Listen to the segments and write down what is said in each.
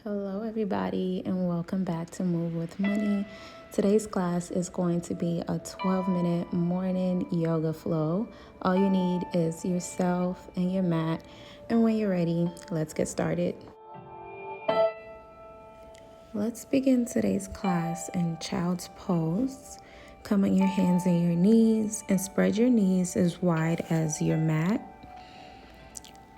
Hello, everybody, and welcome back to Move with Money. Today's class is going to be a 12-minute morning yoga flow. All you need is yourself and your mat. And when you're ready, let's get started. Let's begin today's class in child's pose. Come on your hands and your knees and spread your knees as wide as your mat.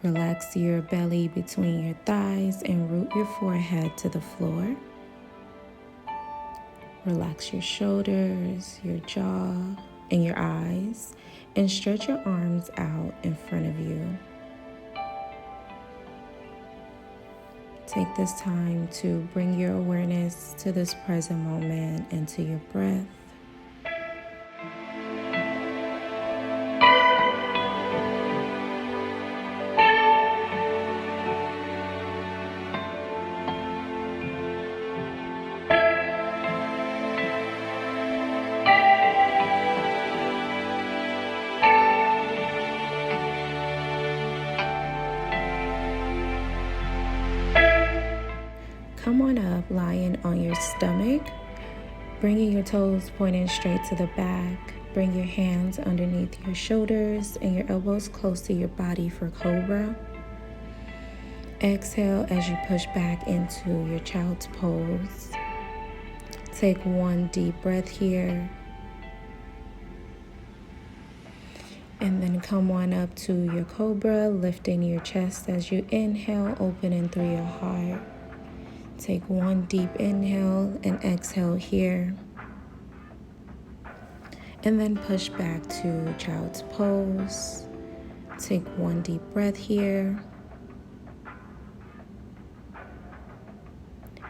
Relax your belly between your thighs and root your forehead to the floor. Relax your shoulders, your jaw, and your eyes, and stretch your arms out in front of you. Take this time to bring your awareness to this present moment and to your breath. Come on up, lying on your stomach, bringing your toes pointing straight to the back. Bring your hands underneath your shoulders and your elbows close to your body for Cobra. Exhale as you push back into your child's pose. Take one deep breath here. And then come on up to your Cobra, lifting your chest as you inhale, opening through your heart. Take one deep inhale and exhale here. And then push back to child's pose. Take one deep breath here.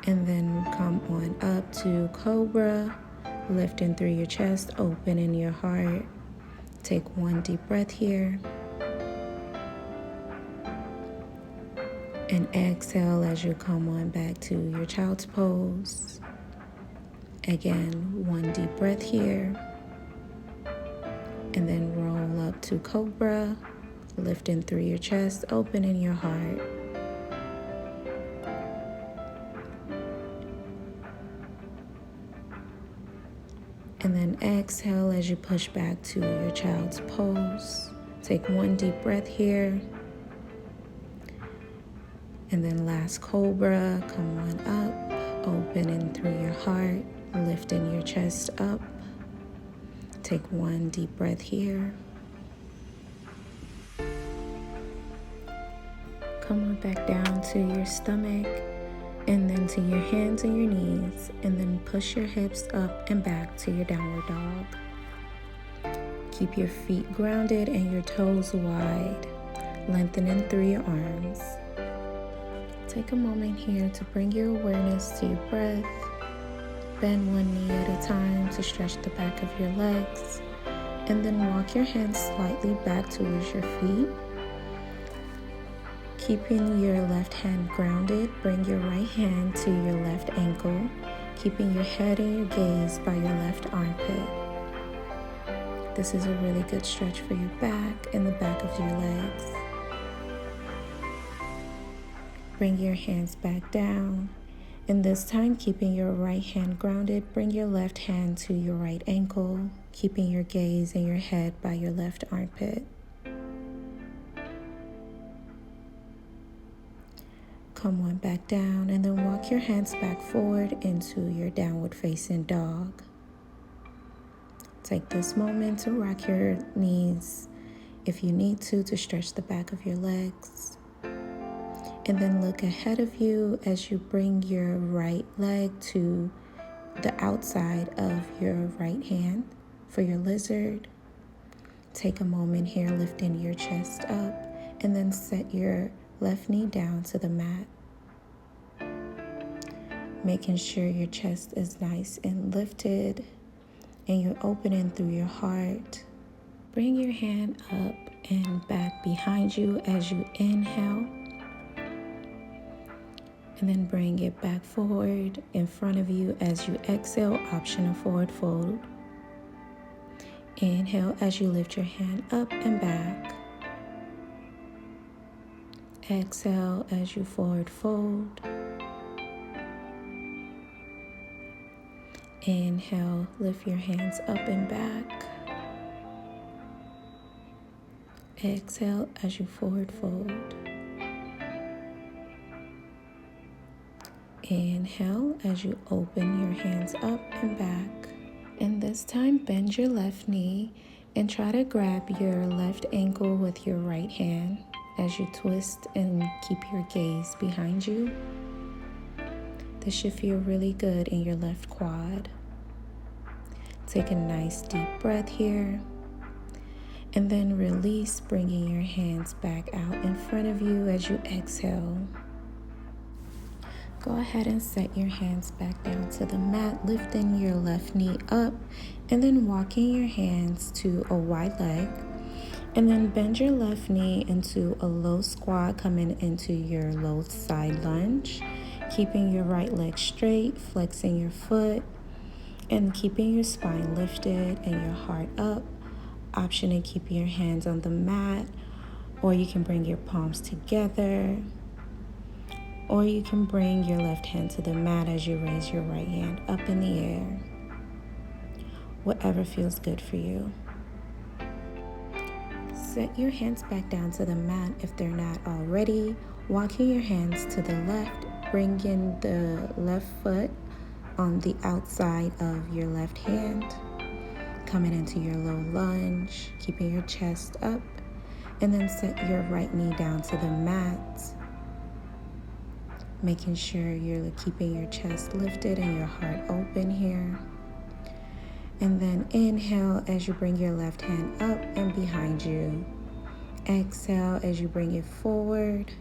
And then come on up to Cobra, lifting through your chest, opening your heart. Take one deep breath here. And exhale as you come on back to your child's pose. Again, one deep breath here. And then roll up to Cobra, lifting through your chest, opening your heart. And then exhale as you push back to your child's pose. Take one deep breath here. And then last Cobra, come on up, opening through your heart, lifting your chest up. Take one deep breath here. Come on back down to your stomach, and then to your hands and your knees, and then push your hips up and back to your downward dog. Keep your feet grounded and your toes wide, lengthening through your arms. Take a moment here to bring your awareness to your breath. Bend one knee at a time to stretch the back of your legs, and then walk your hands slightly back towards your feet. Keeping your left hand grounded, bring your right hand to your left ankle, keeping your head and your gaze by your left armpit. This is a really good stretch for your back and the back of your legs. Bring your hands back down, and this time keeping your right hand grounded, bring your left hand to your right ankle, keeping your gaze and your head by your left armpit. Come on back down, and then walk your hands back forward into your downward facing dog. Take this moment to rock your knees if you need to stretch the back of your legs. And then look ahead of you as you bring your right leg to the outside of your right hand for your lizard. Take a moment here, lifting your chest up, and then set your left knee down to the mat. Making sure your chest is nice and lifted and you're opening through your heart. Bring your hand up and back behind you as you inhale. And then bring it back forward in front of you as you exhale, optional forward fold. Inhale as you lift your hand up and back. Exhale as you forward fold. Inhale, lift your hands up and back. Exhale as you forward fold. Inhale as you open your hands up and back. And this time, bend your left knee and try to grab your left ankle with your right hand as you twist and keep your gaze behind you. This should feel really good in your left quad. Take a nice deep breath here. And then release, bringing your hands back out in front of you as you exhale. Go ahead and set your hands back down to the mat, lifting your left knee up, and then walking your hands to a wide leg. And then bend your left knee into a low squat, coming into your low side lunge, keeping your right leg straight, flexing your foot, and keeping your spine lifted and your heart up. Option to keep your hands on the mat, or you can bring your palms together, or you can bring your left hand to the mat as you raise your right hand up in the air. Whatever feels good for you. Set your hands back down to the mat if they're not already. Walking your hands to the left, bringing the left foot on the outside of your left hand. Coming into your low lunge, keeping your chest up, and then set your right knee down to the mat. Making sure you're keeping your chest lifted and your heart open here. And then inhale as you bring your left hand up and behind you. Exhale as you bring it forward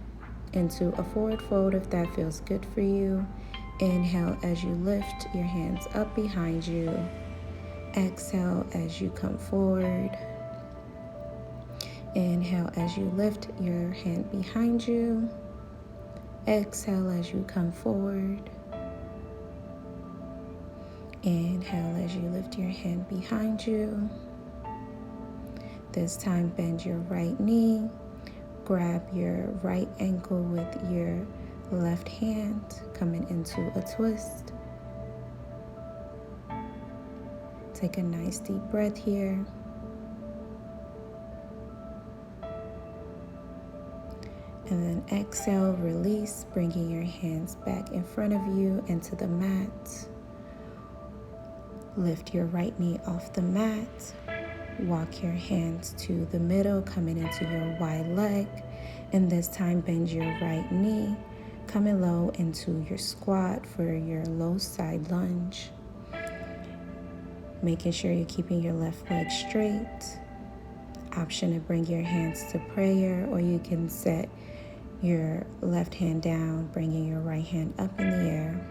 into a forward fold if that feels good for you. Inhale as you lift your hands up behind you. Exhale as you come forward. Inhale as you lift your hand behind you. Exhale as you come forward. Inhale as you lift your hand behind you. This time, bend your right knee. Grab your right ankle with your left hand, coming into a twist. Take a nice deep breath here. And then exhale, release, bringing your hands back in front of you into the mat. Lift your right knee off the mat. Walk your hands to the middle, coming into your wide leg. And this time, bend your right knee, coming low into your squat for your low side lunge. Making sure you're keeping your left leg straight. Option to bring your hands to prayer, or you can set your left hand down, bringing your right hand up in the air.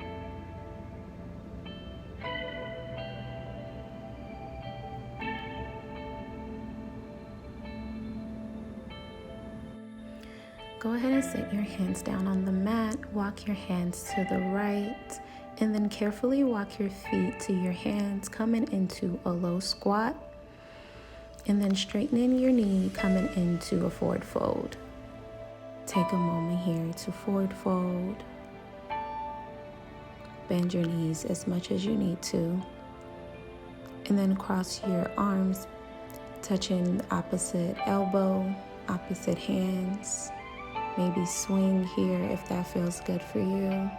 Go ahead and set your hands down on the mat, walk your hands to the right, and then carefully walk your feet to your hands, coming into a low squat, and then straightening your knee, coming into a forward fold. Take a moment here to forward fold. Bend your knees as much as you need to, and then cross your arms, touching the opposite elbow, opposite hands. Maybe swing here if that feels good for you.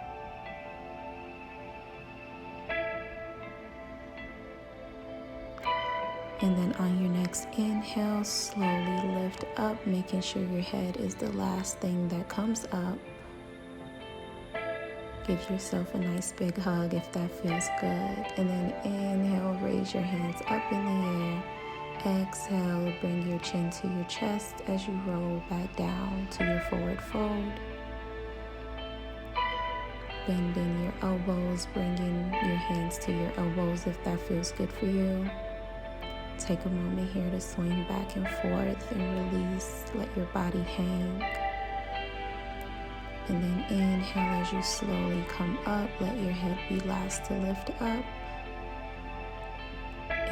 And then on your next inhale, slowly lift up, making sure your head is the last thing that comes up. Give yourself a nice big hug if that feels good. And then inhale, raise your hands up in the air. Exhale, bring your chin to your chest as you roll back down to your forward fold. Bending your elbows, bringing your hands to your elbows if that feels good for you. Take a moment here to swing back and forth and release. Let your body hang. And then inhale as you slowly come up. Let your head be last to lift up.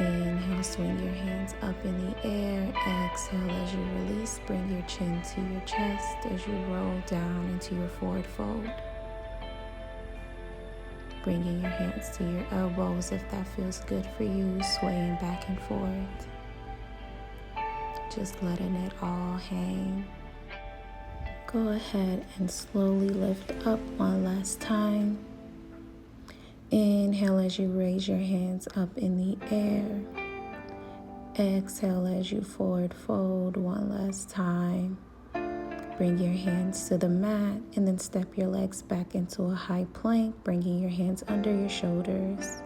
Inhale, swing your hands up in the air. Exhale as you release. Bring your chin to your chest as you roll down into your forward fold. Bringing your hands to your elbows if that feels good for you, swaying back and forth. Just letting it all hang. Go ahead and slowly lift up one last time. Inhale as you raise your hands up in the air. Exhale as you forward fold one last time. Bring your hands to the mat and then step your legs back into a high plank, bringing your hands under your shoulders.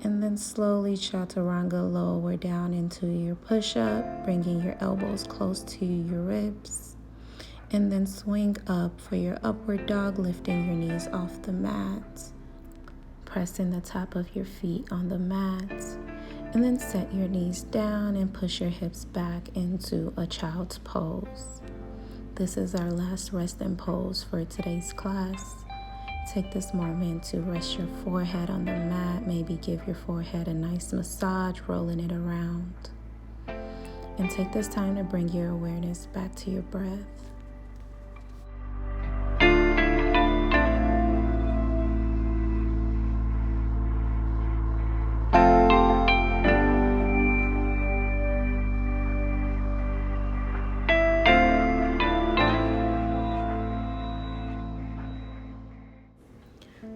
And then slowly Chaturanga, lower down into your push-up, bringing your elbows close to your ribs. And then swing up for your upward dog, lifting your knees off the mat. Pressing the top of your feet on the mat. And then set your knees down and push your hips back into a child's pose. This is our last resting pose for today's class. Take this moment to rest your forehead on the mat. Maybe give your forehead a nice massage, rolling it around. And take this time to bring your awareness back to your breath.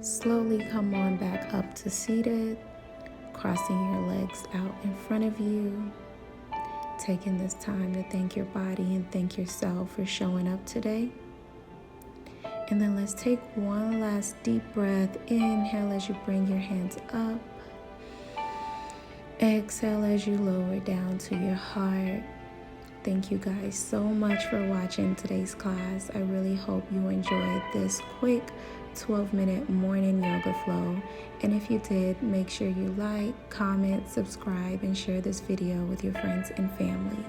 Slowly come on back up to seated, crossing your legs out in front of you. Taking this time to thank your body and thank yourself for showing up today. And then let's take one last deep breath. Inhale as you bring your hands up. Exhale as you lower down to your heart. Thank you guys so much for watching today's class. I really hope you enjoyed this quick 12-minute morning yoga flow. And if you did, make sure you like, comment, subscribe, and share this video with your friends and family.